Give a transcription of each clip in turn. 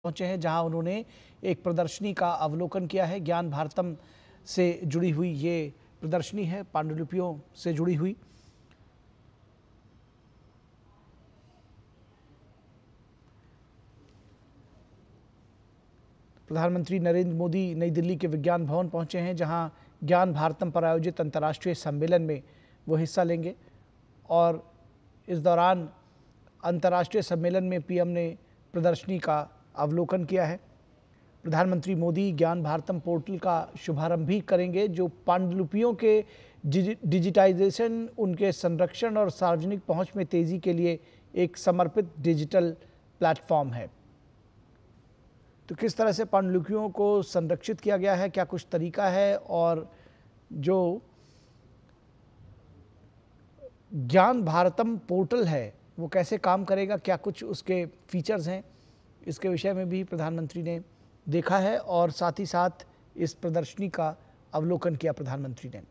पहुंचे हैं, जहां उन्होंने एक प्रदर्शनी का अवलोकन किया है। ज्ञान भारतम से जुड़ी हुई ये प्रदर्शनी है, पांडुलिपियों से जुड़ी हुई। प्रधानमंत्री नरेंद्र मोदी नई दिल्ली के विज्ञान भवन पहुंचे हैं, जहां ज्ञान भारतम पर आयोजित अंतर्राष्ट्रीय सम्मेलन में वो हिस्सा लेंगे। और इस दौरान अंतर्राष्ट्रीय सम्मेलन में पीएम ने प्रदर्शनी का अवलोकन किया है। प्रधानमंत्री मोदी ज्ञान भारतम पोर्टल का शुभारंभ भी करेंगे, जो पांडुलिपियों के डिजिटाइजेशन, उनके संरक्षण और सार्वजनिक पहुंच में तेजी के लिए एक समर्पित डिजिटल प्लेटफॉर्म है। तो किस तरह से पांडुलिपियों को संरक्षित किया गया है, क्या कुछ तरीका है, और जो ज्ञान भारतम पोर्टल है वो कैसे काम करेगा, क्या कुछ उसके फीचर्स हैं, इसके विषय में भी प्रधानमंत्री ने देखा है। और साथ ही साथ इस प्रदर्शनी का अवलोकन किया प्रधानमंत्री ने।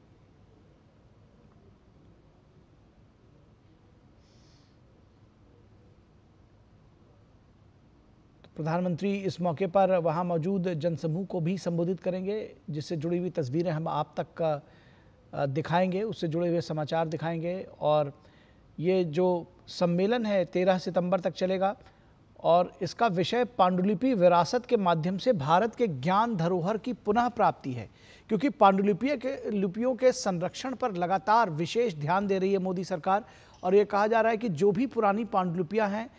प्रधानमंत्री इस मौके पर वहां मौजूद जनसमूह को भी संबोधित करेंगे, जिससे जुड़ी हुई तस्वीरें हम आप तक दिखाएंगे, उससे जुड़े हुए समाचार दिखाएंगे। और ये जो सम्मेलन है 13 सितंबर तक चलेगा और इसका विषय पांडुलिपि विरासत के माध्यम से भारत के ज्ञान धरोहर की पुनः प्राप्ति है। क्योंकि पांडुलिपियों के संरक्षण पर लगातार विशेष ध्यान दे रही है मोदी सरकार, और ये कहा जा रहा है कि जो भी पुरानी पांडुलिपियां हैं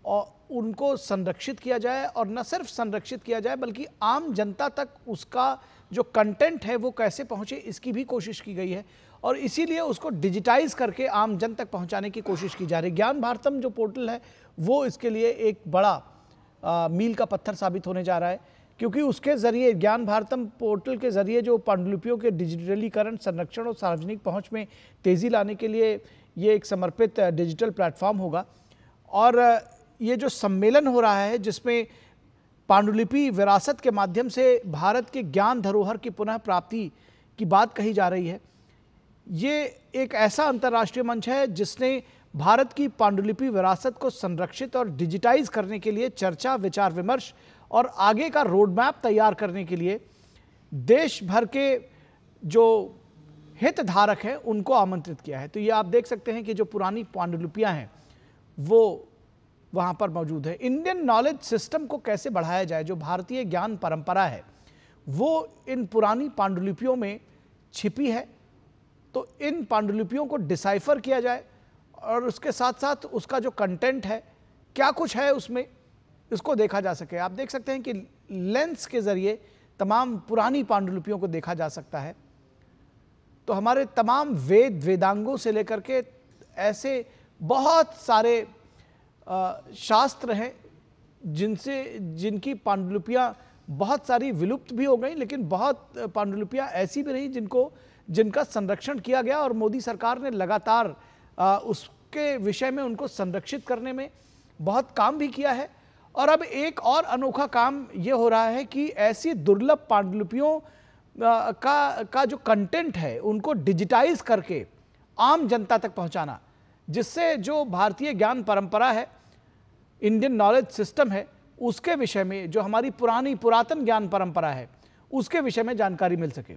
और उनको संरक्षित किया जाए, और न सिर्फ संरक्षित किया जाए बल्कि आम जनता तक उसका जो कंटेंट है वो कैसे पहुंचे, इसकी भी कोशिश की गई है। और इसीलिए उसको डिजिटाइज करके आम जन तक पहुंचाने की कोशिश की जा रही है। ज्ञान भारतम जो पोर्टल है वो इसके लिए एक बड़ा मील का पत्थर साबित होने जा रहा है, क्योंकि उसके जरिए, ज्ञान भारतम पोर्टल के जरिए जो पांडुलिपियों के डिजिटलीकरण, संरक्षण और सार्वजनिक पहुंच में तेजी लाने के लिए ये एक समर्पित डिजिटल प्लेटफॉर्म होगा। और ये जो सम्मेलन हो रहा है जिसमें पांडुलिपि विरासत के माध्यम से भारत के ज्ञान धरोहर की पुनः प्राप्ति की बात कही जा रही है, ये एक ऐसा अंतर्राष्ट्रीय मंच है जिसने भारत की पांडुलिपि विरासत को संरक्षित और डिजिटाइज करने के लिए चर्चा, विचार विमर्श और आगे का रोड मैप तैयार करने के लिए देश भर के जो हितधारक हैं उनको आमंत्रित किया है। तो ये आप देख सकते हैं कि जो पुरानी पांडुलिपियां हैं वो वहां पर मौजूद है। इंडियन नॉलेज सिस्टम को कैसे बढ़ाया जाए, जो भारतीय ज्ञान परंपरा है वो इन पुरानी पांडुलिपियों में छिपी है, तो इन पांडुलिपियों को डिसाइफर किया जाए और उसके साथ साथ उसका जो कंटेंट है, क्या कुछ है उसमें, इसको देखा जा सके। आप देख सकते हैं कि लेंस के जरिए तमाम पुरानी पांडुलिपियों को देखा जा सकता है। तो हमारे तमाम वेदांगों से लेकर के ऐसे बहुत सारे शास्त्र हैं जिनकी पांडुलिपियां बहुत सारी विलुप्त भी हो गई, लेकिन बहुत पांडुलिपियां ऐसी भी रही जिनका संरक्षण किया गया, और मोदी सरकार ने लगातार उसके विषय में उनको संरक्षित करने में बहुत काम भी किया है। और अब एक और अनोखा काम ये हो रहा है कि ऐसी दुर्लभ पांडुलिपियों का जो कंटेंट है उनको डिजिटाइज करके आम जनता तक पहुंचाना, जिससे जो भारतीय ज्ञान परंपरा है, इंडियन नॉलेज सिस्टम है, उसके विषय में, जो हमारी पुरातन ज्ञान परंपरा है उसके विषय में जानकारी मिल सके।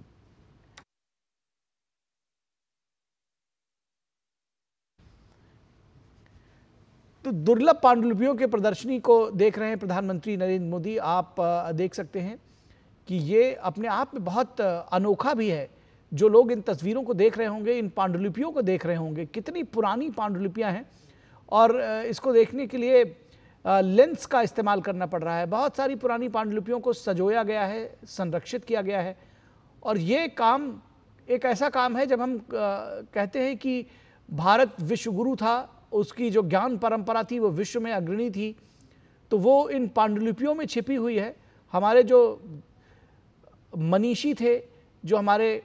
तो दुर्लभ पांडुलिपियों के प्रदर्शनी को देख रहे हैं प्रधानमंत्री नरेंद्र मोदी। आप देख सकते हैं कि ये अपने आप में बहुत अनोखा भी है। जो लोग इन तस्वीरों को देख रहे होंगे, इन पांडुलिपियों को देख रहे होंगे, कितनी पुरानी पांडुलिपियां हैं, और इसको देखने के लिए लेंस का इस्तेमाल करना पड़ रहा है। बहुत सारी पुरानी पांडुलिपियों को संजोया गया है, संरक्षित किया गया है। और ये काम एक ऐसा काम है, जब हम कहते हैं कि भारत विश्वगुरु था, उसकी जो ज्ञान परंपरा थी वो विश्व में अग्रणी थी, तो वो इन पांडुलिपियों में छिपी हुई है। हमारे जो मनीषी थे, जो हमारे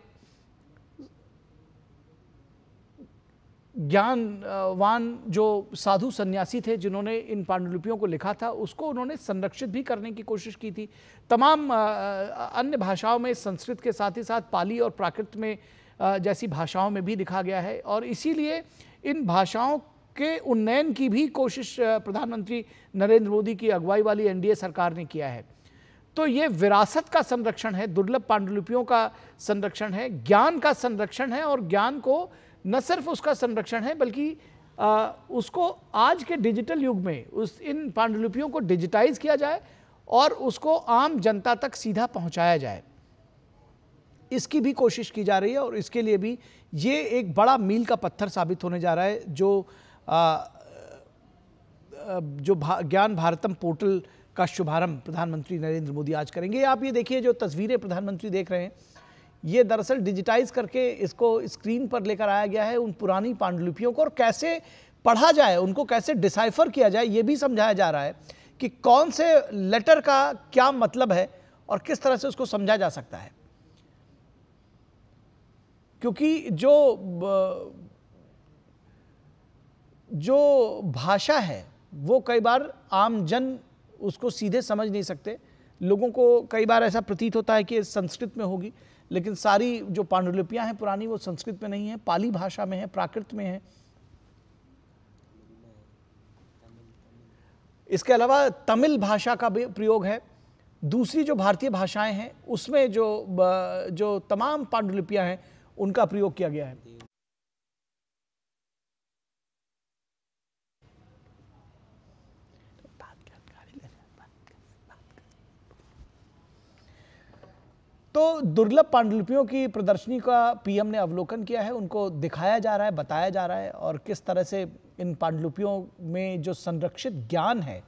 ज्ञानवान जो साधु सन्यासी थे जिन्होंने इन पांडुलिपियों को लिखा था, उसको उन्होंने संरक्षित भी करने की कोशिश की थी। तमाम अन्य भाषाओं में, संस्कृत के साथ ही साथ पाली और प्राकृत में जैसी भाषाओं में भी लिखा गया है, और इसीलिए इन भाषाओं के उन्नयन की भी कोशिश प्रधानमंत्री नरेंद्र मोदी की अगुवाई वाली एनडीए सरकार ने किया है। तो ये विरासत का संरक्षण है, दुर्लभ पांडुलिपियों का संरक्षण है, ज्ञान का संरक्षण है, और ज्ञान को न सिर्फ उसका संरक्षण है बल्कि उसको आज के डिजिटल युग में इन पांडुलिपियों को डिजिटाइज किया जाए और उसको आम जनता तक सीधा पहुंचाया जाए, इसकी भी कोशिश की जा रही है। और इसके लिए भी ये एक बड़ा मील का पत्थर साबित होने जा रहा है जो ज्ञान भारतम पोर्टल का शुभारंभ प्रधानमंत्री नरेंद्र मोदी आज करेंगे। आप ये देखिए, जो तस्वीरें प्रधानमंत्री देख रहे हैं, ये दरअसल डिजिटाइज करके इसको स्क्रीन पर लेकर आया गया है, उन पुरानी पांडुलिपियों को, और कैसे पढ़ा जाए, उनको कैसे डिसाइफर किया जाए, ये भी समझाया जा रहा है कि कौन से लेटर का क्या मतलब है और किस तरह से उसको समझा जा सकता है। क्योंकि जो भाषा है वो कई बार आम जन उसको सीधे समझ नहीं सकते। लोगों को कई बार ऐसा प्रतीत होता है कि संस्कृत में होगी, लेकिन सारी जो पांडुलिपियां हैं पुरानी, वो संस्कृत में नहीं है, पाली भाषा में है, प्राकृत में है। इसके अलावा तमिल भाषा का भी प्रयोग है। दूसरी जो भारतीय भाषाएं हैं उसमें जो तमाम पांडुलिपियां हैं उनका प्रयोग किया गया है। तो दुर्लभ पांडुलिपियों की प्रदर्शनी का पीएम ने अवलोकन किया है, उनको दिखाया जा रहा है, बताया जा रहा है, और किस तरह से इन पांडुलिपियों में जो संरक्षित ज्ञान है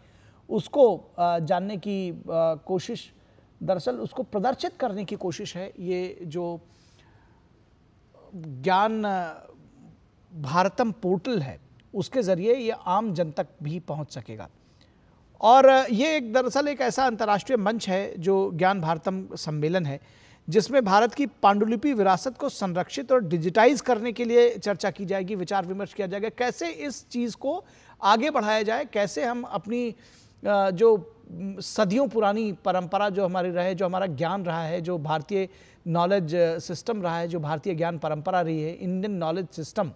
उसको जानने की कोशिश, दरअसल उसको प्रदर्शित करने की कोशिश है। ये जो ज्ञान भारतम पोर्टल है उसके ज़रिए ये आम जन तक भी पहुंच सकेगा। और ये एक दरअसल एक ऐसा अंतर्राष्ट्रीय मंच है जो ज्ञान भारतम सम्मेलन है, जिसमें भारत की पांडुलिपि विरासत को संरक्षित और डिजिटाइज करने के लिए चर्चा की जाएगी, विचार विमर्श किया जाएगा, कैसे इस चीज़ को आगे बढ़ाया जाए, कैसे हम अपनी जो सदियों पुरानी परंपरा जो हमारी रहे, जो हमारा ज्ञान रहा है, जो भारतीय नॉलेज सिस्टम रहा है, जो भारतीय ज्ञान परंपरा रही है, इंडियन नॉलेज सिस्टम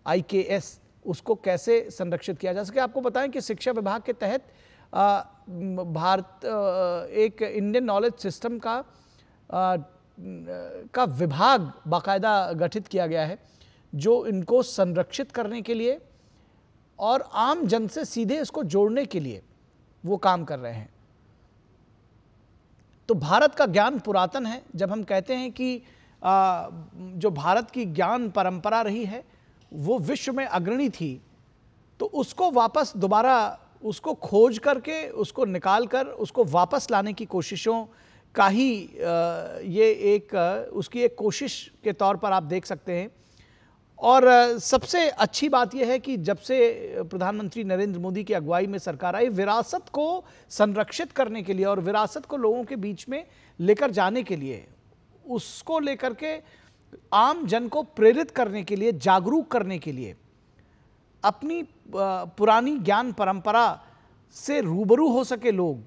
IKS, उसको कैसे संरक्षित किया जा सके। आपको बताएं कि शिक्षा विभाग के तहत एक इंडियन नॉलेज सिस्टम का विभाग बाकायदा गठित किया गया है, जो इनको संरक्षित करने के लिए और आम जन से सीधे इसको जोड़ने के लिए वो काम कर रहे हैं। तो भारत का ज्ञान पुरातन है। जब हम कहते हैं कि जो भारत की ज्ञान परंपरा रही है वो विश्व में अग्रणी थी, तो उसको वापस दोबारा उसको खोज करके, उसको निकाल कर, उसको वापस लाने की कोशिशों का ही ये एक उसकी एक कोशिश के तौर पर आप देख सकते हैं। और सबसे अच्छी बात यह है कि जब से प्रधानमंत्री नरेंद्र मोदी की अगुवाई में सरकार आई, विरासत को संरक्षित करने के लिए और विरासत को लोगों के बीच में लेकर जाने के लिए, उसको लेकर के आम जन को प्रेरित करने के लिए, जागरूक करने के लिए, अपनी पुरानी ज्ञान परंपरा से रूबरू हो सके लोग,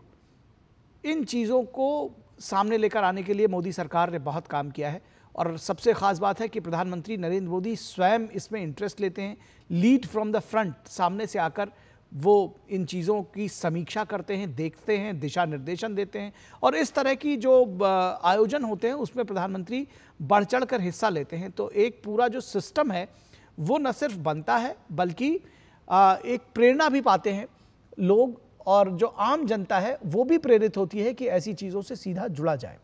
इन चीज़ों को सामने लेकर आने के लिए मोदी सरकार ने बहुत काम किया है। और सबसे ख़ास बात है कि प्रधानमंत्री नरेंद्र मोदी स्वयं इसमें इंटरेस्ट लेते हैं, लीड फ्रॉम द फ्रंट, सामने से आकर वो इन चीज़ों की समीक्षा करते हैं, देखते हैं, दिशा निर्देशन देते हैं, और इस तरह की जो आयोजन होते हैं उसमें प्रधानमंत्री बढ़ चढ़ कर हिस्सा लेते हैं। तो एक पूरा जो सिस्टम है वो न सिर्फ बनता है बल्कि एक प्रेरणा भी पाते हैं लोग, और जो आम जनता है वो भी प्रेरित होती है कि ऐसी चीज़ों से सीधा जुड़ा जाए।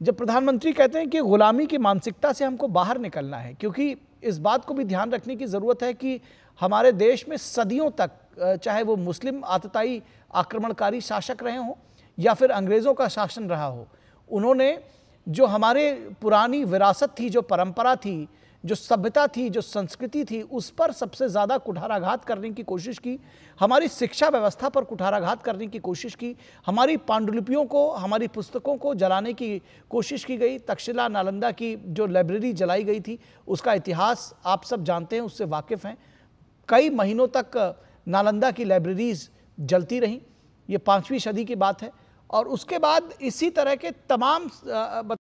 जब प्रधानमंत्री कहते हैं कि गुलामी की मानसिकता से हमको बाहर निकलना है, क्योंकि इस बात को भी ध्यान रखने की ज़रूरत है कि हमारे देश में सदियों तक, चाहे वो मुस्लिम आतताई आक्रमणकारी शासक रहे हों या फिर अंग्रेज़ों का शासन रहा हो, उन्होंने जो हमारे पुरानी विरासत थी, जो परंपरा थी, जो सभ्यता थी, जो संस्कृति थी, उस पर सबसे ज़्यादा कुठाराघात करने की कोशिश की, हमारी शिक्षा व्यवस्था पर कुठाराघात करने की कोशिश की, हमारी पांडुलिपियों को, हमारी पुस्तकों को जलाने की कोशिश की गई। तक्षशिला नालंदा की जो लाइब्रेरी जलाई गई थी, उसका इतिहास आप सब जानते हैं, उससे वाकिफ़ हैं। कई महीनों तक नालंदा की लाइब्रेरीज जलती रहीं, ये 5वीं सदी की बात है। और उसके बाद इसी तरह के तमाम